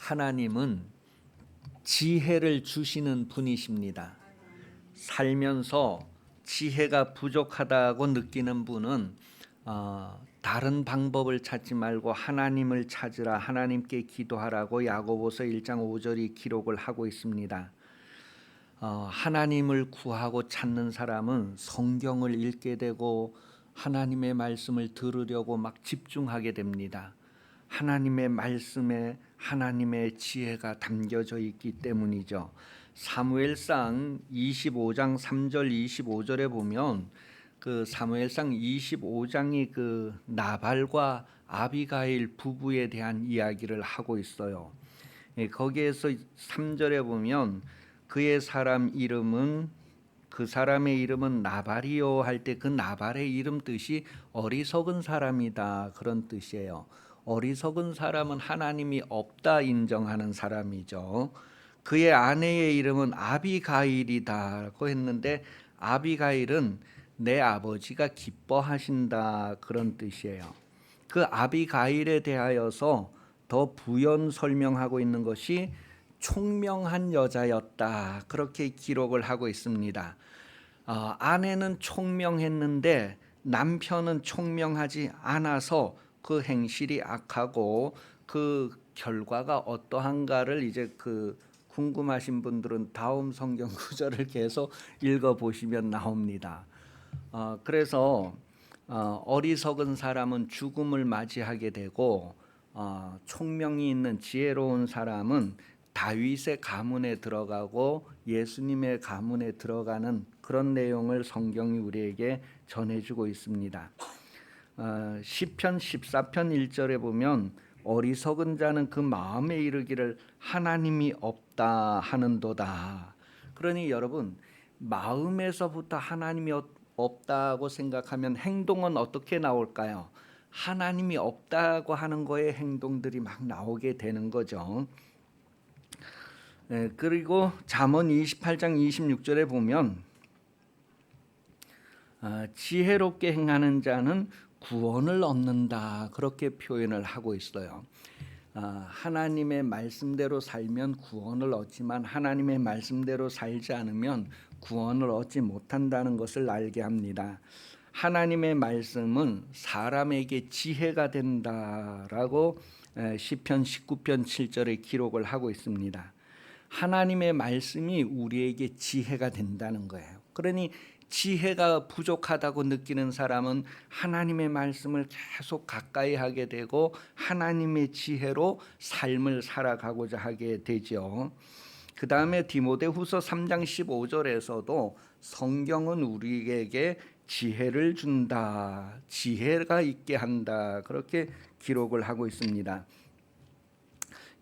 하나님은 지혜를 주시는 분이십니다. 살면서 지혜가 부족하다고 느끼는 분은 다른 방법을 찾지 말고 하나님을 찾으라, 하나님께 기도하라고 야고보서 1장 5절이 기록을 하고 있습니다. 하나님을 구하고 찾는 사람은 성경을 읽게 되고 하나님의 말씀을 들으려고 막 집중하게 됩니다. 하나님의 말씀에 하나님의 지혜가 담겨져 있기 때문이죠. 사무엘상 25장 3절 25절에 보면 그 사무엘상 25장이 그 나발과 아비가일 부부에 대한 이야기를 하고 있어요. 거기에서 3절에 보면 그 사람의 이름은 나발이요 할 때 그 나발의 이름 뜻이 어리석은 사람이다, 그런 뜻이에요. 어리석은 사람은 하나님이 없다 인정하는 사람이죠. 그의 아내의 이름은 아비가일이다고 했는데 아비가일은 내 아버지가 기뻐하신다, 그런 뜻이에요. 그 아비가일에 대하여서 더 부연 설명하고 있는 것이 총명한 여자였다, 그렇게 기록을 하고 있습니다. 아내는 총명했는데 남편은 총명하지 않아서 그 행실이 악하고 그 결과가 어떠한가를 이제 그 궁금하신 분들은 다음 성경 구절을 계속 읽어보시면 나옵니다. 그래서 어리석은 사람은 죽음을 맞이하게 되고 총명이 있는 지혜로운 사람은 다윗의 가문에 들어가고 예수님의 가문에 들어가는 그런 내용을 성경이 우리에게 전해주고 있습니다. 시편 14편 1절에 보면 어리석은 자는 그 마음에 이르기를 하나님이 없다 하는도다. 그러니 여러분, 마음에서부터 하나님이 없다고 생각하면 행동은 어떻게 나올까요? 하나님이 없다고 하는 거에 행동들이 막 나오게 되는 거죠. 그리고 잠언 28장 26절에 보면 지혜롭게 행하는 자는 구원을 얻는다, 그렇게 표현을 하고 있어요. 하나님의 말씀대로 살면 구원을 얻지만 하나님의 말씀대로 살지 않으면 구원을 얻지 못한다는 것을 알게 합니다. 하나님의 말씀은 사람에게 지혜가 된다라고 시편 19편 7절에 기록을 하고 있습니다. 하나님의 말씀이 우리에게 지혜가 된다는 거예요. 그러니 지혜가 부족하다고 느끼는 사람은 하나님의 말씀을 계속 가까이 하게 되고 하나님의 지혜로 삶을 살아가고자 하게 되죠. 그 다음에 디모데후서 3장 15절에서도 성경은 우리에게 지혜를 준다, 지혜가 있게 한다, 그렇게 기록을 하고 있습니다.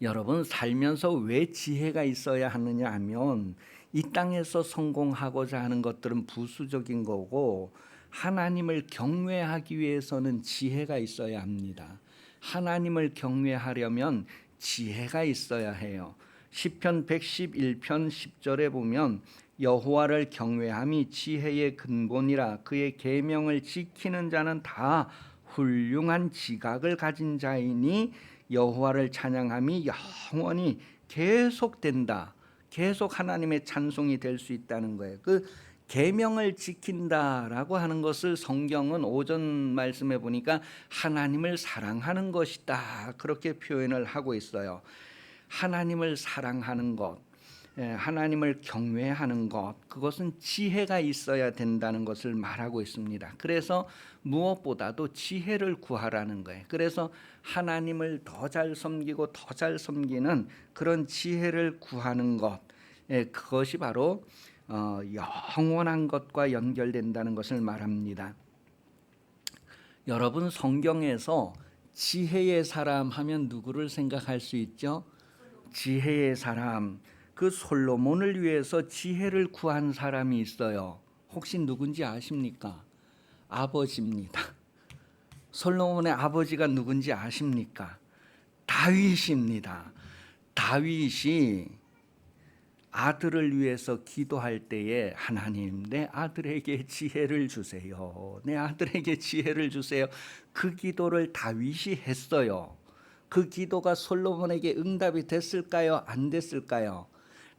여러분, 살면서 왜 지혜가 있어야 하느냐 하면 이 땅에서 성공하고자 하는 것들은 부수적인 거고 하나님을 경외하기 위해서는 지혜가 있어야 합니다. 하나님을 경외하려면 지혜가 있어야 해요. 시편 111편 10절에 보면 여호와를 경외함이 지혜의 근본이라 그의 계명을 지키는 자는 다 훌륭한 지각을 가진 자이니 여호와를 찬양함이 영원히 계속된다. 계속 하나님의 찬송이 될 수 있다는 거예요. 그 계명을 지킨다라고 하는 것을 성경은 오전 말씀에 보니까 하나님을 사랑하는 것이다, 그렇게 표현을 하고 있어요. 하나님을 사랑하는 것, 하나님을 경외하는 것, 그것은 지혜가 있어야 된다는 것을 말하고 있습니다. 그래서 무엇보다도 지혜를 구하라는 거예요. 그래서 하나님을 더 잘 섬기고 더 잘 섬기는 그런 지혜를 구하는 것, 그것이 바로 영원한 것과 연결된다는 것을 말합니다. 여러분, 성경에서 지혜의 사람 하면 누구를 생각할 수 있죠? 지혜의 사람, 그 솔로몬을 위해서 지혜를 구한 사람이 있어요. 혹시 누군지 아십니까? 아버지입니다. 솔로몬의 아버지가 누군지 아십니까? 다윗입니다. 다윗이 아들을 위해서 기도할 때에 하나님, 내 아들에게 지혜를 주세요. 내 아들에게 지혜를 주세요. 그 기도를 다윗이 했어요. 그 기도가 솔로몬에게 응답이 됐을까요? 안 됐을까요?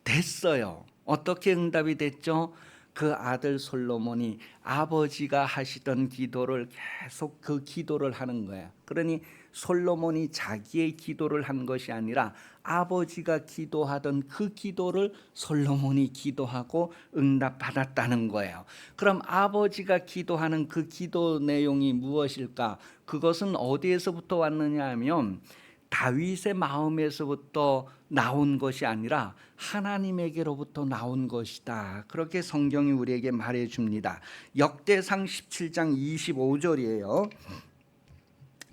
됐어요. 어떻게 응답이 됐죠? 그 아들 솔로몬이 아버지가 하시던 기도를 계속 그 기도를 하는 거야. 그러니 솔로몬이 자기의 기도를 한 것이 아니라 아버지가 기도하던 그 기도를 솔로몬이 기도하고 응답받았다는 거예요. 그럼 아버지가 기도하는 그 기도 내용이 무엇일까? 그것은 어디에서부터 왔느냐 하면 다윗의 마음에서부터 나온 것이 아니라 하나님에게로부터 나온 것이다. 그렇게 성경이 우리에게 말해줍니다. 역대상 17장 25절이에요.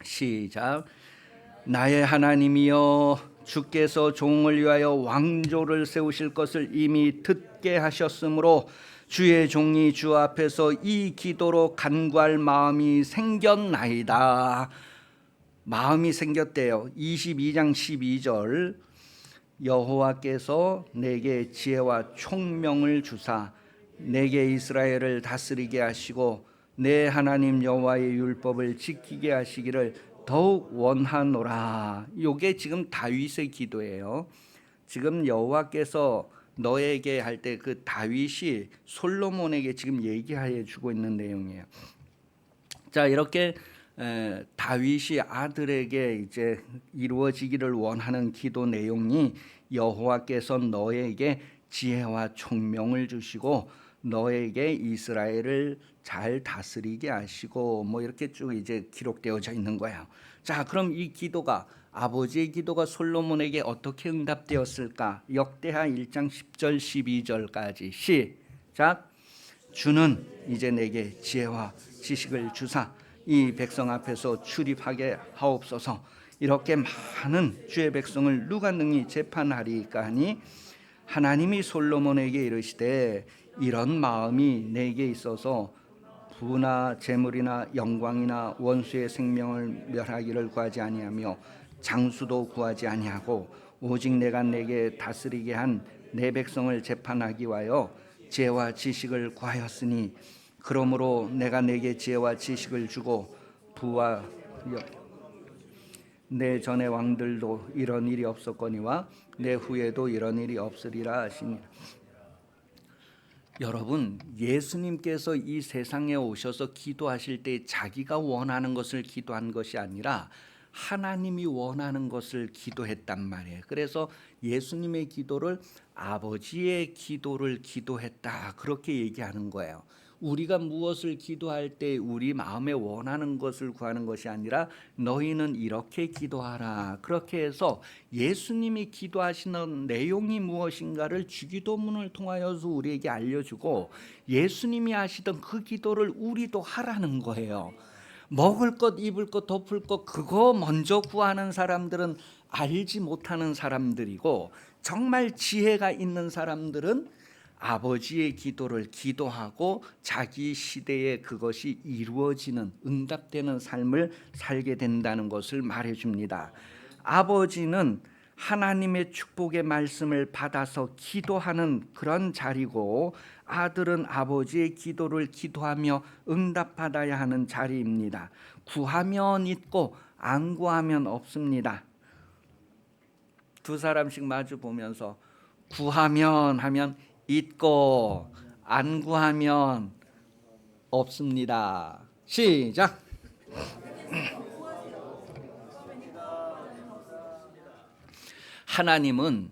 시작. 나의 하나님이여, 주께서 종을 위하여 왕조를 세우실 것을 이미 듣게 하셨으므로 주의 종이 주 앞에서 이 기도로 간구할 마음이 생겼나이다. 마음이 생겼대요. 22장 12절. 여호와께서 내게 지혜와 총명을 주사 내게 이스라엘을 다스리게 하시고 내 하나님 여호와의 율법을 지키게 하시기를 더욱 원하노라. 이게 지금 다윗의 기도예요. 지금 여호와께서 너에게 할 때 그 다윗이 솔로몬에게 지금 얘기해 주고 있는 내용이에요. 자, 이렇게 다윗이 아들에게 이제 이루어지기를 원하는 기도 내용이 여호와께서 너에게 지혜와 총명을 주시고 너에게 이스라엘을 잘 다스리게 하시고 뭐 이렇게 쭉 이제 기록되어져 있는 거예요. 자, 그럼 이 기도가 아버지의 기도가 솔로몬에게 어떻게 응답되었을까? 역대하 1장 10절 12절까지 시작. 주는 이제 내게 지혜와 지식을 주사 이 백성 앞에서 출입하게 하옵소서. 이렇게 많은 주의 백성을 누가 능히 재판하리까 하니 하나님이 솔로몬에게 이르시되 이런 마음이 내게 있어서 부나 재물이나 영광이나 원수의 생명을 멸하기를 구하지 아니하며 장수도 구하지 아니하고 오직 내가 내게 다스리게 한 내 백성을 재판하기 위하여 지혜와 지식을 구하였으니 그러므로 내가 내게 지혜와 지식을 주고 부와 내 전의 왕들도 이런 일이 없었거니와 내 후에도 이런 일이 없으리라 하시니. 여러분, 예수님께서 이 세상에 오셔서 기도하실 때 자기가 원하는 것을 기도한 것이 아니라 하나님이 원하는 것을 기도했단 말이에요. 그래서 예수님의 기도를 아버지의 기도를 기도했다, 그렇게 얘기하는 거예요. 우리가 무엇을 기도할 때 우리 마음에 원하는 것을 구하는 것이 아니라 너희는 이렇게 기도하라. 그렇게 해서 예수님이 기도하시는 내용이 무엇인가를 주기도문을 통하여서 우리에게 알려주고 예수님이 하시던 그 기도를 우리도 하라는 거예요. 먹을 것, 입을 것, 덮을 것 그거 먼저 구하는 사람들은 알지 못하는 사람들이고 정말 지혜가 있는 사람들은 아버지의 기도를 기도하고 자기 시대에 그것이 이루어지는 응답되는 삶을 살게 된다는 것을 말해줍니다. 아버지는 하나님의 축복의 말씀을 받아서 기도하는 그런 자리고 아들은 아버지의 기도를 기도하며 응답받아야 하는 자리입니다. 구하면 있고 안 구하면 없습니다. 두 사람씩 마주 보면서 구하면 하면 있고 안 구하면 없습니다. 시작. 하나님은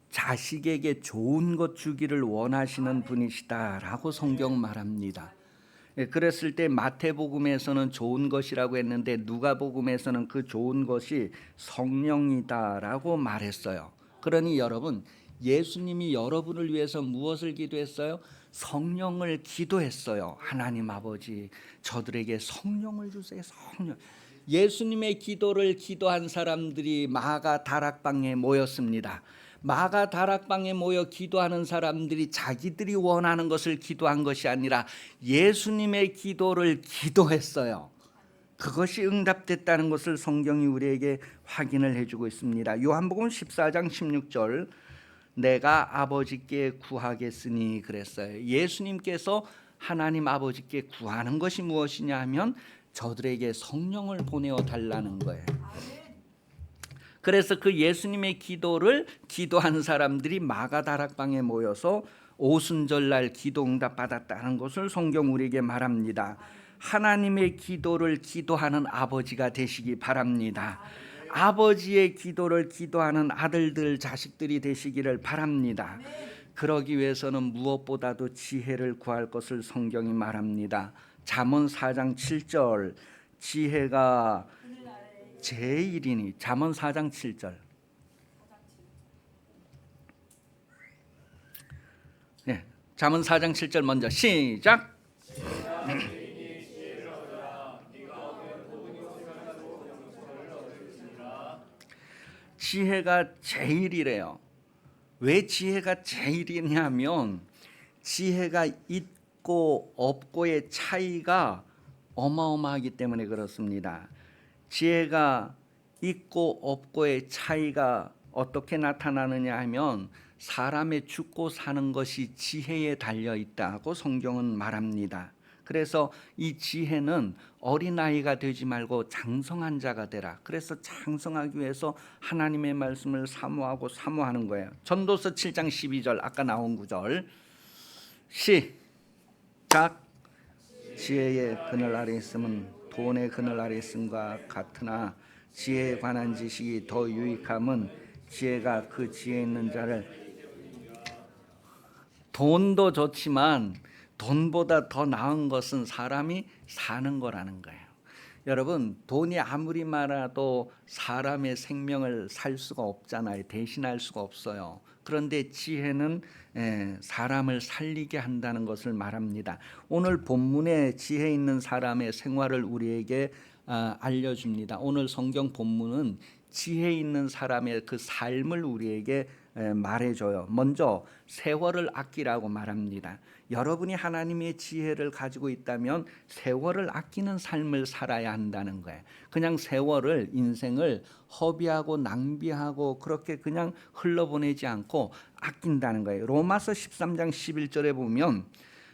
자식에게 좋은 것 주기를 원하시는 분이시다라고 성경 말합니다. 그랬을 때 마태복음에서는 좋은 것이라고 했는데 누가복음에서는 그 좋은 것이 성령이다라고 말했어요. 그러니 여러분, 예수님이 여러분을 위해서 무엇을 기도했어요? 성령을 기도했어요. 하나님 아버지, 저들에게 성령을 주세요. 성령. 예수님의 기도를 기도한 사람들이 마가 다락방에 모였습니다. 마가 다락방에 모여 기도하는 사람들이 자기들이 원하는 것을 기도한 것이 아니라 예수님의 기도를 기도했어요. 그것이 응답됐다는 것을 성경이 우리에게 확인을 해주고 있습니다. 요한복음 14장 16절 내가 아버지께 구하겠으니 그랬어요. 예수님께서 하나님 아버지께 구하는 것이 무엇이냐 하면 저들에게 성령을 보내어 달라는 거예요. 그래서 그 예수님의 기도를 기도한 사람들이 마가다락방에 모여서 오순절날 기도 응답 받았다는 것을 성경 우리에게 말합니다. 하나님의 기도를 기도하는 아버지가 되시기 바랍니다. 아버지의 기도를 기도하는 아들들 자식들이 되시기를 바랍니다. 그러기 위해서는 무엇보다도 지혜를 구할 것을 성경이 말합니다. 잠언 4장 7절 지혜가 제일이니. 잠언 4장 7절. 네, 잠언 4장 7절 먼저 시작. 지혜가 제일이래요. 왜 지혜가 제일이냐면 지혜가 있고 없고의 차이가 어마어마하기 때문에 그렇습니다. 지혜가 있고 없고의 차이가 어떻게 나타나느냐 하면 사람의 죽고 사는 것이 지혜에 달려 있다고 성경은 말합니다. 그래서 이 지혜는 어린아이가 되지 말고 장성한 자가 되라. 그래서 장성하기 위해서 하나님의 말씀을 사모하고 사모하는 거예요. 전도서 7장 12절 아까 나온 구절 시작. 지혜의 그늘 아래 있음은 돈의 그늘 아래 있음과 같으나 지혜에 관한 지식이 더 유익함은 지혜가 그 지혜 있는 자를. 돈도 좋지만 돈보다 더 나은 것은 사람이 사는 거라는 거예요. 여러분, 돈이 아무리 많아도 사람의 생명을 살 수가 없잖아요. 대신할 수가 없어요. 그런데 지혜는 사람을 살리게 한다는 것을 말합니다. 오늘 본문에 지혜 있는 사람의 생활을 우리에게 알려줍니다. 오늘 성경 본문은 지혜 있는 사람의 그 삶을 우리에게 말해줘요. 먼저 세월을 아끼라고 말합니다. 여러분이 하나님의 지혜를 가지고 있다면 세월을 아끼는 삶을 살아야 한다는 거예요. 그냥 세월을, 인생을 허비하고 낭비하고 그렇게 그냥 흘러보내지 않고 아낀다는 거예요. 로마서 13장 11절에 보면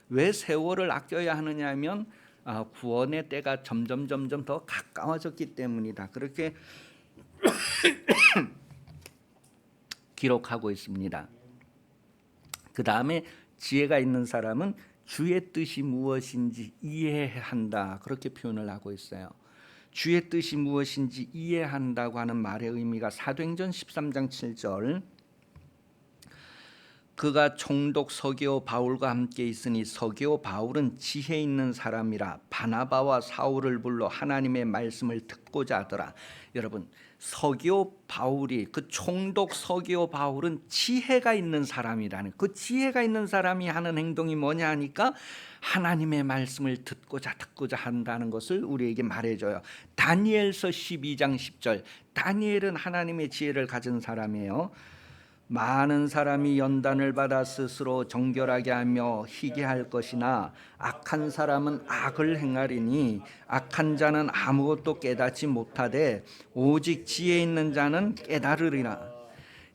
왜 세월을 아껴야 하느냐 하면 구원의 때가 점점 더 가까워졌기 때문이다. 그렇게 기록하고 있습니다. 그 다음에 지혜가 있는 사람은 주의 뜻이 무엇인지 이해한다. 그렇게 표현을 하고 있어요. 주의 뜻이 무엇인지 이해한다고 하는 말의 의미가 사도행전 13장 7절 그가 총독 서기오 바울과 함께 있으니 서기오 바울은 지혜 있는 사람이라 바나바와 사울을 불러 하나님의 말씀을 듣고자 하더라. 여러분, 서기오 바울이 그 총독 서기오 바울은 지혜가 있는 사람이라는, 그 지혜가 있는 사람이 하는 행동이 뭐냐 하니까 하나님의 말씀을 듣고자 한다는 것을 우리에게 말해줘요. 다니엘서 12장 10절 다니엘은 하나님의 지혜를 가진 사람이에요. 많은 사람이 연단을 받아 스스로 정결하게 하며 희게 할 것이나 악한 사람은 악을 행하리니 악한 자는 아무것도 깨닫지 못하되 오직 지혜 있는 자는 깨달으리라.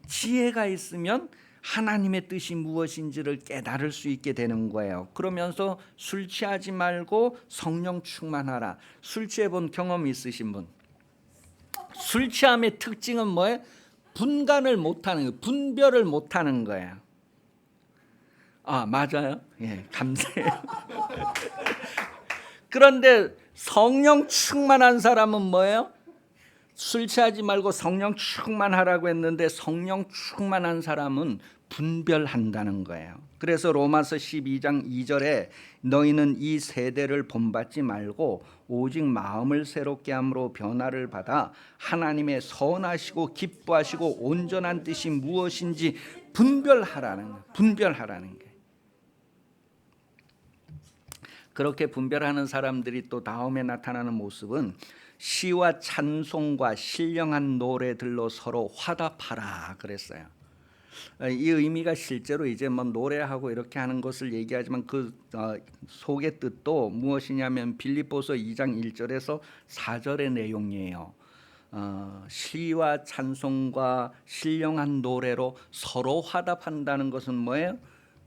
지혜가 있으면 하나님의 뜻이 무엇인지를 깨달을 수 있게 되는 거예요. 그러면서 술 취하지 말고 성령 충만하라. 술 취해 본 경험 있으신 분? 술 취함의 특징은 뭐예요? 분간을 못하는 거예요. 분별을 못하는 거예요. 맞아요. 예, 감사해요. 그런데 성령 충만한 사람은 뭐예요? 술 취하지 말고 성령 충만하라고 했는데 성령 충만한 사람은 분별한다는 거예요. 그래서 로마서 12장 2절에 너희는 이 세대를 본받지 말고 오직 마음을 새롭게 함으로 변화를 받아 하나님의 선하시고 기뻐하시고 온전한 뜻이 무엇인지 분별하라는 거예요. 그렇게 분별하는 사람들이 또 다음에 나타나는 모습은 시와 찬송과 신령한 노래들로 서로 화답하라 그랬어요. 이 의미가 실제로 이제 뭐 노래하고 이렇게 하는 것을 얘기하지만 그 속의 뜻도 무엇이냐면 빌립보서 2장 1절에서 4절의 내용이에요. 시와 찬송과 신령한 노래로 서로 화답한다는 것은 뭐예요?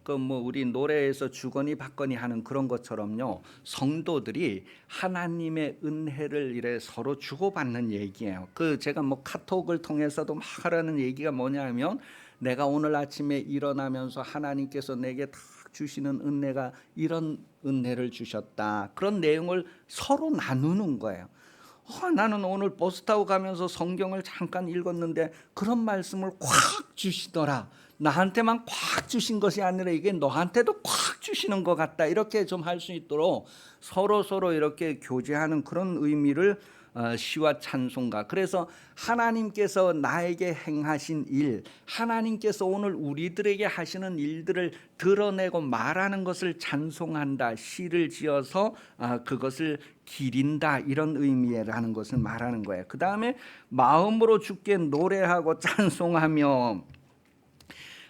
그 뭐 우리 노래에서 주거니 받거니 하는 그런 것처럼요, 성도들이 하나님의 은혜를 이래 서로 주고받는 얘기예요. 그 제가 뭐 카톡을 통해서도 막 하라는 얘기가 뭐냐면, 내가 오늘 아침에 일어나면서 하나님께서 내게 다 주시는 은혜가 이런 은혜를 주셨다, 그런 내용을 서로 나누는 거예요. 나는 오늘 버스 타고 가면서 성경을 잠깐 읽었는데 그런 말씀을 콱 주시더라. 나한테만 콱 주신 것이 아니라 이게 너한테도 콱 주시는 것 같다. 이렇게 좀 할 수 있도록 서로 이렇게 교제하는 그런 의미를 시와 찬송가. 그래서 하나님께서 나에게 행하신 일, 하나님께서 오늘 우리들에게 하시는 일들을 드러내고 말하는 것을 찬송한다, 시를 지어서 그것을 기린다, 이런 의미라는 것을 말하는 거예요. 그 다음에 마음으로 주께 노래하고 찬송하며,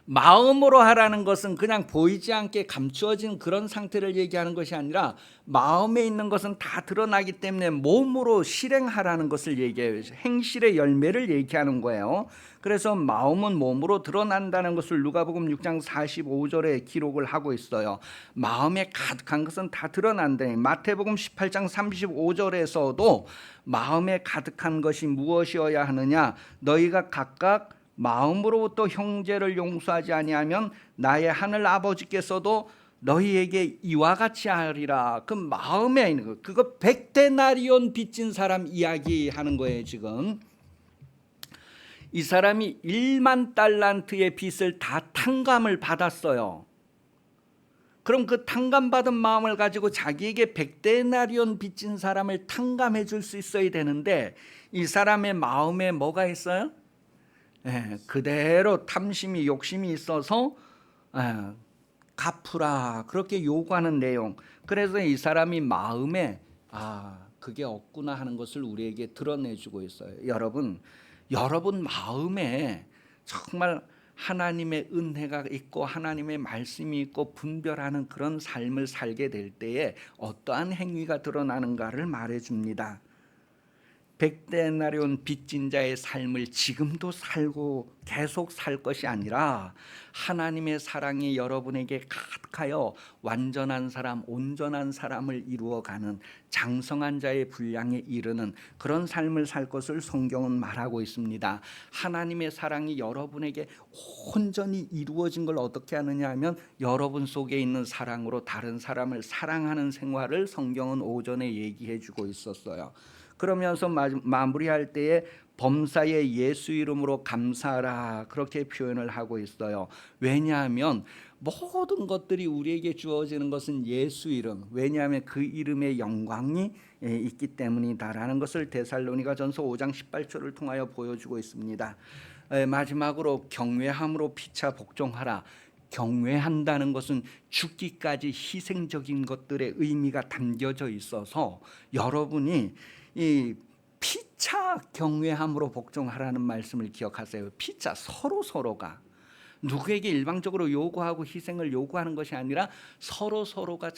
마음으로 하라는 것은 그냥 보이지 않게 감추어진 그런 상태를 얘기하는 것이 아니라, 마음에 있는 것은 다 드러나기 때문에 몸으로 실행하라는 것을 얘기해요. 행실의 열매를 얘기하는 거예요. 그래서 마음은 몸으로 드러난다는 것을 누가복음 6장 45절에 기록을 하고 있어요. 마음에 가득한 것은 다 드러난다. 마태복음 18장 35절에서도 마음에 가득한 것이 무엇이어야 하느냐, 너희가 각각 마음으로부터 형제를 용서하지 아니하면 나의 하늘 아버지께서도 너희에게 이와 같이 하리라. 그 마음에 있는 거, 그거 100데나리온 빚진 사람 이야기하는 거예요. 지금 이 사람이 1만 달란트의 빚을 다 탕감을 받았어요. 그럼 그 탕감받은 마음을 가지고 자기에게 100데나리온 빚진 사람을 탕감해 줄 수 있어야 되는데, 이 사람의 마음에 뭐가 있어요? 그대로 탐심이, 욕심이 있어서 갚으라, 그렇게 요구하는 내용. 그래서 이 사람이 마음에 그게 없구나 하는 것을 우리에게 드러내주고 있어요. 여러분 마음에 정말 하나님의 은혜가 있고 하나님의 말씀이 있고 분별하는 그런 삶을 살게 될 때에 어떠한 행위가 드러나는가를 말해줍니다. 100데나리온 빚진 자의 삶을 지금도 살고 계속 살 것이 아니라, 하나님의 사랑이 여러분에게 가득하여 완전한 사람, 온전한 사람을 이루어가는 장성한 자의 분량에 이르는 그런 삶을 살 것을 성경은 말하고 있습니다. 하나님의 사랑이 여러분에게 온전히 이루어진 걸 어떻게 하느냐 하면, 여러분 속에 있는 사랑으로 다른 사람을 사랑하는 생활을 성경은 오전에 얘기해 주고 있었어요. 그러면서 마무리할 때에 범사에 예수 이름으로 감사하라, 그렇게 표현을 하고 있어요. 왜냐하면 모든 것들이 우리에게 주어지는 것은 예수 이름, 왜냐하면 그 이름의 영광이 있기 때문이다라는 것을 데살로니가전서 5장 18절을 통하여 보여주고 있습니다. 마지막으로 경외함으로 피차 복종하라. 경외한다는 것은 죽기까지 희생적인 것들의 의미가 담겨져 있어서, 여러분이 이 피차 경외함으로 복종하라는 말씀을 기억하세요. 피차, 서로가 누구에게 일방적으로 요구하고 희생을 요구하는 것이 아니라 서로가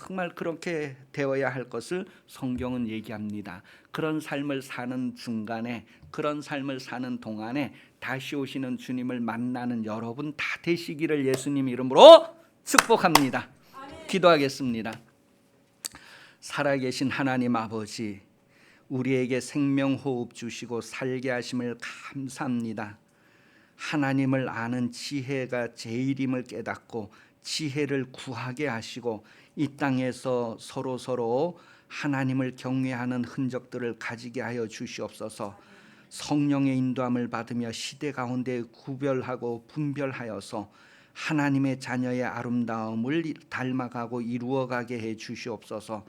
정말 그렇게 되어야 할 것을 성경은 얘기합니다. 그런 삶을 사는 중간에, 그런 삶을 사는 동안에 다시 오시는 주님을 만나는 여러분 다 되시기를 예수님 이름으로 축복합니다. 기도하겠습니다. 살아계신 하나님 아버지, 우리에게 생명호흡 주시고 살게 하심을 감사합니다. 하나님을 아는 지혜가 제일임을 깨닫고 지혜를 구하게 하시고, 이 땅에서 서로 하나님을 경외하는 흔적들을 가지게 하여 주시옵소서. 성령의 인도함을 받으며 시대 가운데 구별하고 분별하여서 하나님의 자녀의 아름다움을 닮아가고 이루어가게 해 주시옵소서.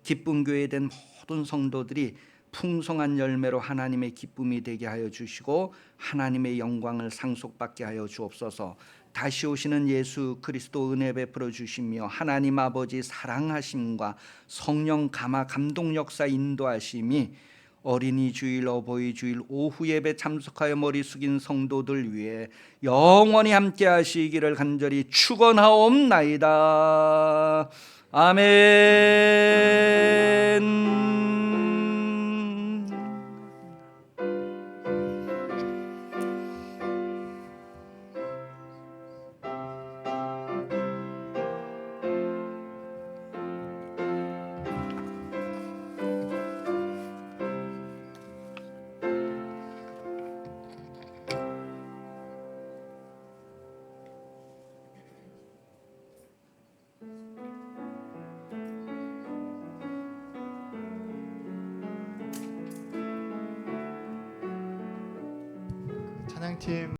기쁨 교회 된 모든 성도들이 풍성한 열매로 하나님의 기쁨이 되게 하여 주시고 하나님의 영광을 상속받게 하여 주옵소서. 다시 오시는 예수 그리스도 은혜 베풀어 주시며 하나님 아버지 사랑하심과 성령 감화 감동 역사 인도하심이 어린이 주일, 어버이 주일, 오후 예배 참석하여 머리 숙인 성도들 위해 영원히 함께 하시기를 간절히 축원하옵나이다. 아멘. 찬양팀